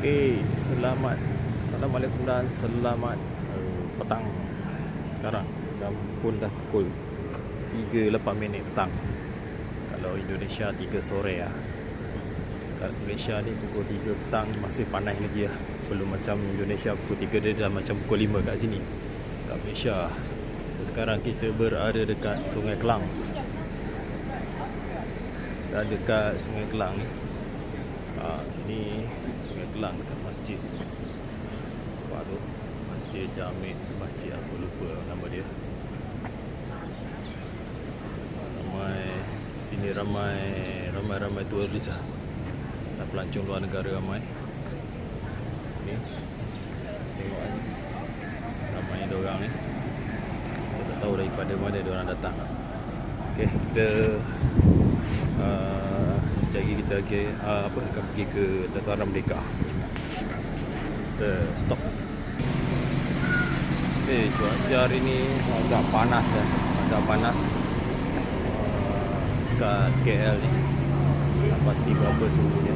Assalamualaikum dan selamat petang. Sekarang jam pun dah pukul 3:08 petang. Kalau Indonesia 3 sore lah. Kat Malaysia ni pukul 3 petang masih panas lagi lah. Belum macam Indonesia pukul 3 dia dah macam pukul 5 kat sini, kat Malaysia. Sekarang kita berada dekat Sungai Kelang. Dah dekat Sungai Kelang ni. Sini Sungai Kelang dekat masjid. Apa tu? Masjid Jamek, masjid apa lupa nama dia. Sini ramai turis lah. Dan pelancong luar negara ramai. Ni tengok ni, ramai diorang ni. Kita tak tahu daripada mana diorang datang. Okey, kita kita akan pergi ke Dataran Merdeka. Kita stop. Cuaca hari ni agak panas ya. Agak panas kat KL ni. Tak pasti berapa suhunya.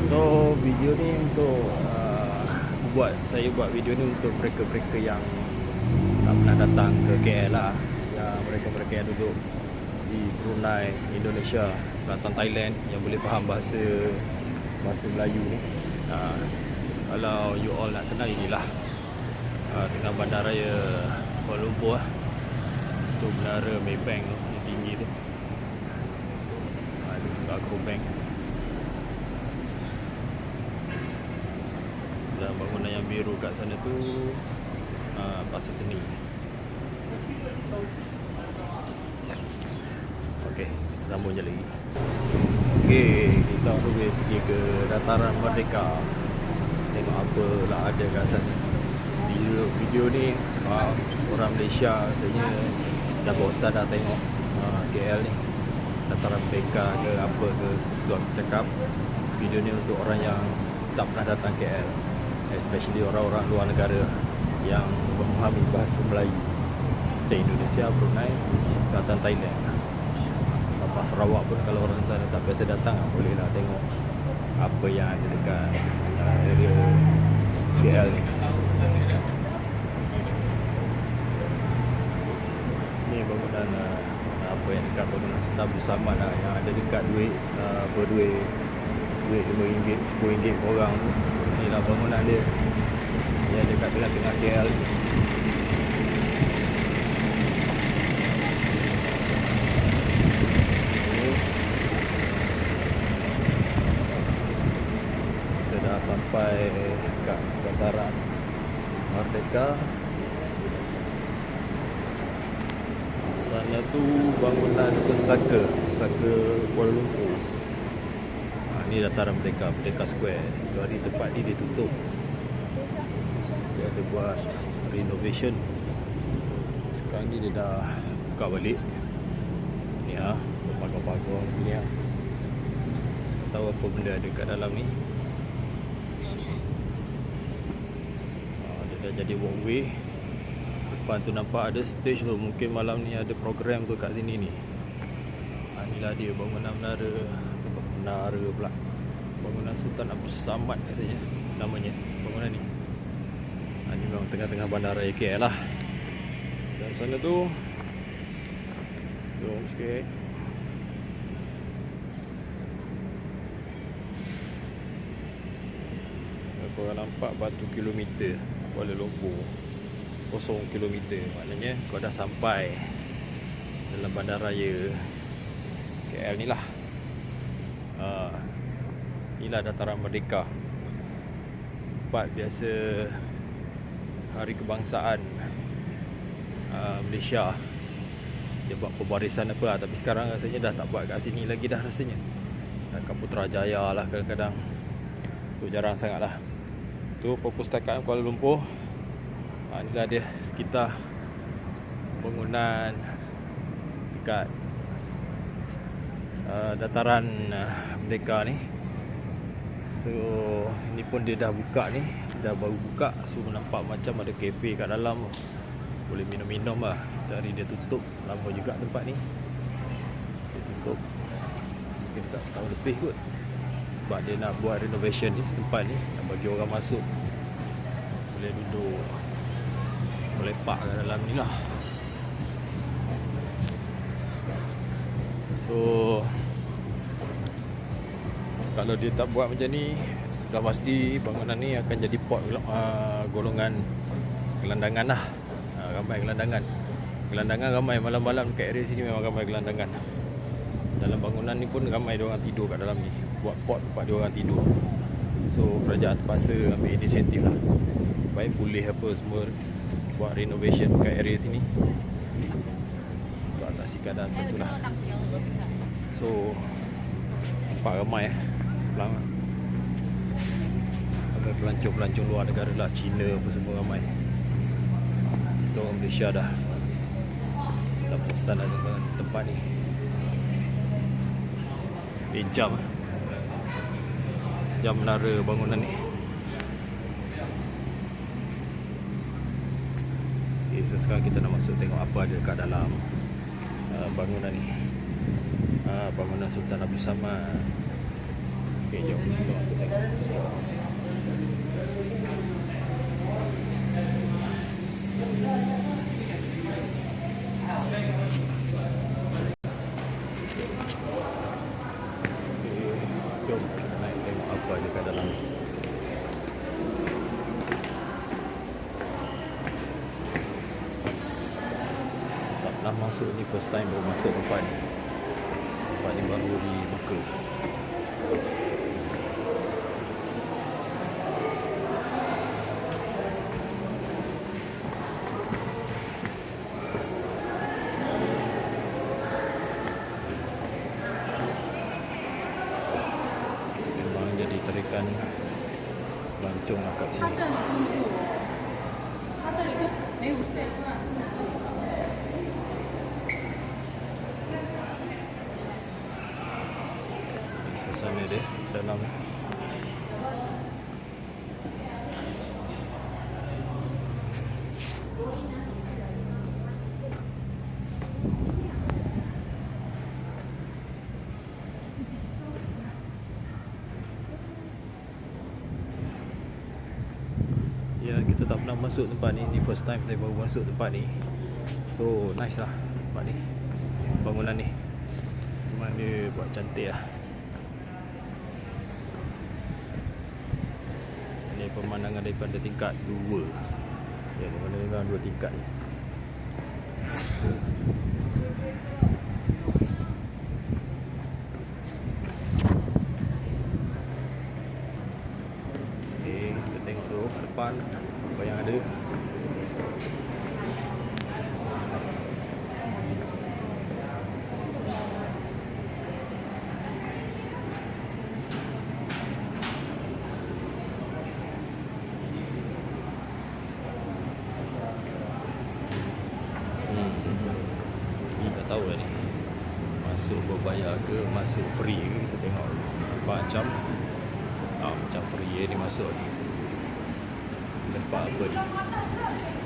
So video ni untuk saya buat video ni untuk mereka-mereka yang tak pernah datang ke KL lah. Yang mereka-mereka yang duduk di Brunei, Indonesia, Selatan Thailand, yang boleh faham bahasa Melayu ni. Kalau you all nak kenal, inilah tengah bandaraya Kuala Lumpur lah. Tu menara Maybank tu yang tinggi tu. Ada juga Agrobank. Dan bangunan yang biru kat sana tu Pasar Seni. Okey, kita sambung je lagi. Okey, kita boleh pergi ke Dataran Merdeka. Tengok apa lah ada kat sana. Video ni orang Malaysia rasanya dah bosan dah tengok KL ni, Dataran Merdeka ke apa ke. Tuan cakap video ni untuk orang yang tak pernah datang KL, especially orang-orang luar negara yang memahami bahasa Melayu, macam Indonesia, Brunei, Selatan Thailand, Sabah, Sarawak pun. Kalau orang sana tak biasa datang, bolehlah tengok apa yang ada dekat area KL ni. Ni bangunan apa yang dekat bangunan Sultan Abdul Samad lah, yang ada dekat duit RM5, RM10 orang tu. Inilah bangunan dia yang dekat tengah-tengah KL ni. Kita dah sampai kat Dataran Merdeka. Sana tu bangunan Pustaka Kuala Lumpur. Ni Dataran Merdeka, Merdeka Square. Itu hari tempat ni dia tutup. Dia ada buat renovation. Sekarang ni dia dah buka balik. Ni pagar-pagar ni lah. Tak tahu apa benda ada kat dalam ni. Dia dah jadi walkway. Depan tu nampak ada stage tu. Mungkin malam ni ada program tu kat sini ni. Inilah dia bangunan menara pula. Bangunan Sultan Abdul Samad rasanya namanya bangunan ni. Ni memang tengah-tengah bandaraya KL lah. Dan sana tu, jom sikit. Korang nampak batu kilometer Kuala Lumpur 0 kilometer. Maknanya kau dah sampai dalam bandaraya KL ni lah. Inilah Dataran Merdeka, tempat biasa Hari Kebangsaan Malaysia. Dia buat pembarisan apa lah. Tapi sekarang rasanya dah tak buat kat sini lagi dah rasanya. Kat Putrajaya lah kadang-kadang. Tu jarang sangat lah. Tu Perpustakaan Kuala Lumpur. Inilah dia sekitar bangunan dekat Dataran Merdeka ni. So ni pun dia dah buka ni, dah baru buka. So nampak macam ada kafe kat dalam, boleh minum-minum lah. Hari dia tutup lama juga tempat ni. Dia tutup mungkin tak setahun lebih kot. Sebab dia nak buat renovation ni, tempat ni, nak bagi orang masuk boleh duduk melepak kat dalam ni lah. So kalau dia tak buat macam ni, dah pasti bangunan ni akan jadi port golongan gelandangan lah. Ramai gelandangan. Gelandangan ramai malam-malam kat area sini, memang ramai gelandangan. Dalam bangunan ni pun ramai dia orang tidur kat dalam ni. Buat port tempat dia orang tidur. So kerajaan terpaksa ambil inisiatif lah, baik pulih apa semua, buat renovation kat area sini untuk atasi keadaan tu lah. So nampak ramai ada pelancong-pelancong luar negara lah, Cina apa semua ramai. Kita orang Malaysia dah bosan ada tempat ni. Jam menara bangunan ni. Okay, so sekarang kita nak masuk tengok apa ada kat dalam bangunan ni. Bangunan Sultan Abdul Samad. Okay, jom kita masuk tengok. Jom kita naik tengok apa ada kat dalam. Tak pernah masuk ni, first time baru masuk tempat ni. Tempat ni baru dibuka. Tarikan pelancong lah kat sini. Suasana dia dalam. Ya, kita tak pernah masuk tempat ni. Ni first time saya baru masuk tempat ni. So nice lah tempat ni, bangunan ni. Memang dia buat cantik lah. Ini pemandangan daripada tingkat 2. Ya, daripada 2 tingkat ni. Kita tengok tu ke depan apa yang ada. Ni tak tahu lah ni, masuk berbayar ke masuk free ke, kita tengok. Nampak macam free ni masuk ni. Tempat apa ni?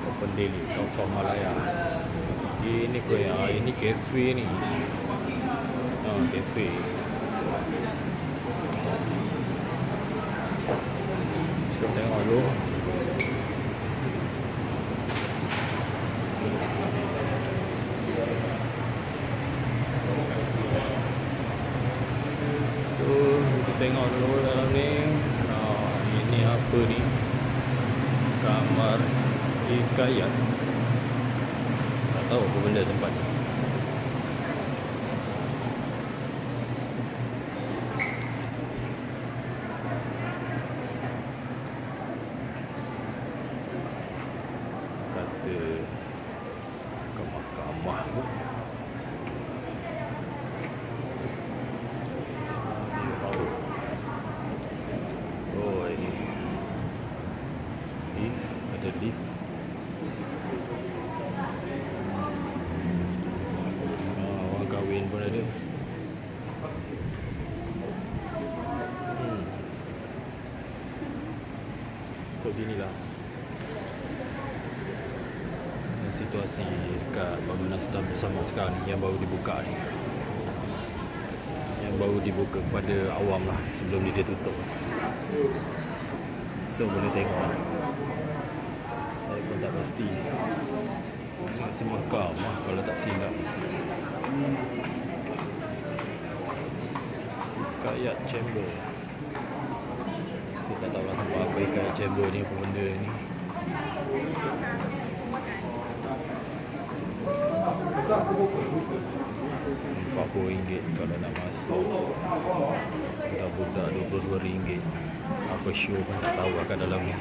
Open daily, kau Malaya. Ini koyak, ini kafe ni. Kafe. Kita tengok dulu. So kita tengok dulu dalam ni. Ini apa ni? Kamar hikayat. Tak tahu apa benda tempat ni. Kata kamar-kamar tu. Oh, ini lift, ada lift. Orang kahwin pun ada. So beginilah situasi dekat bangunan Sultan Abdul Samad sekarang ni, yang baru dibuka ni. Yang baru dibuka kepada awam lah, sebelum dia tutup. So boleh tengok lah. Saya pun tak pasti. Rasa makam lah kalau tak silap. Kayak chamber. Saya tak tahu lah tempat apa kayak chamber ni, apa benda ni. RM40 kalau nak masuk. Budak-budak RM22. Apa show pun tak tahu kat dalam ni.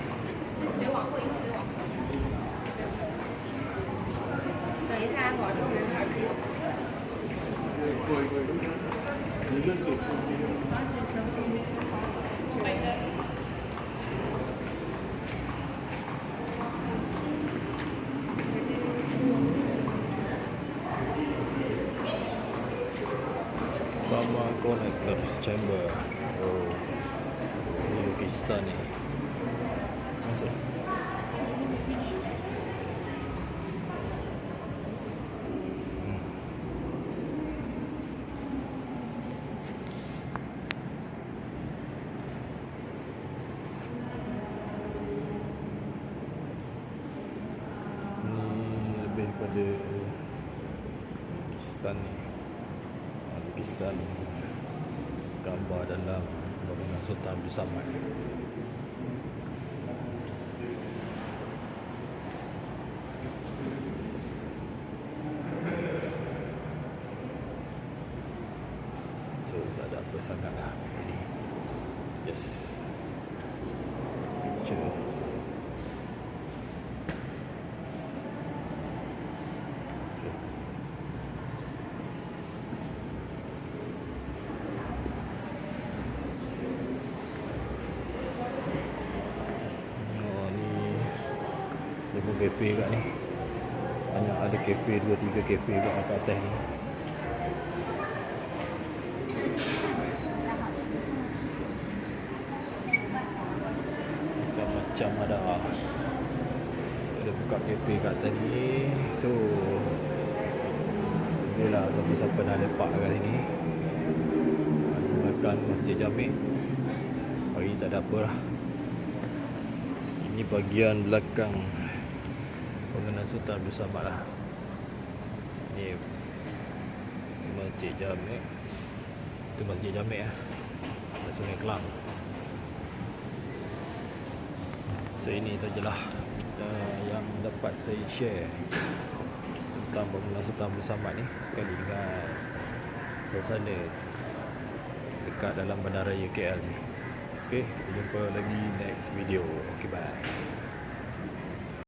Drama Connectors Chamber. Oh, ini lukisan ni. Masuk. Ini lebih pada lukisan ni. Lukisan gambar dalam bangunan Sultan Abdul Samad. So tak ada apa sangat lah ini. Yes, picture. Kafe kat ni. Banyak ada kafe, 2-3 kafe kat atas ni. Macam-macam ada. Ada buka kafe kat atas ni. So bolehlah siapa-siapa nak lepak kat sini. Makan Masjid Jamek. Hari ni tak ada apa lah. Ini bahagian belakang bangunan Sultan Abdul Samad lah. Ni Masjid Jamek. Itu Masjid Jamek lah, ada Sungai Kelang. So ini sajalah yang dapat saya share tentang bangunan Sultan Abdul Samad ni, sekali dengan suasana dekat dalam bandaraya KL ni. Okay, kita jumpa lagi next video. Okay, bye.